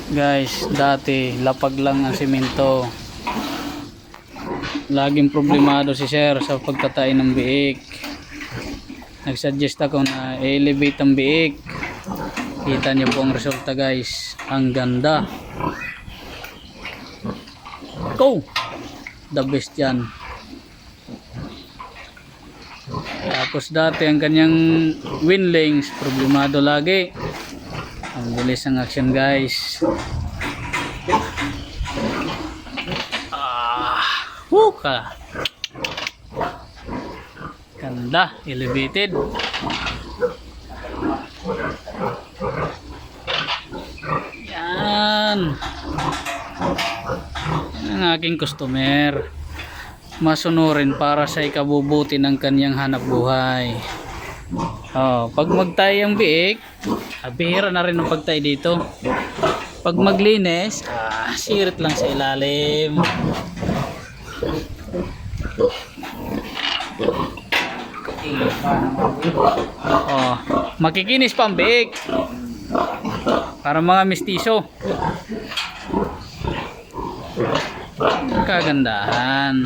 Guys, dati lapag lang ang simento. Laging problemado si sir sa pagtatay ng biik. Nagsuggest ako na elevate ang biik. Kita niyo po ang resulta guys. Ang ganda. Go! The best yan. Tapos dati ang kanyang winlings, problemado lagi. Ang bilis ng action guys. Huka. Ganda, elevated. Yan. Ang aking customer. Masunurin para sa ikabubuti ng kanyang hanap buhay. Pag magtay ang biik, bihira na rin ang pagtay dito. Pag maglinis, sirit lang sa ilalim. Makikinis pa ang biik para mga mistiso. Kagandahan.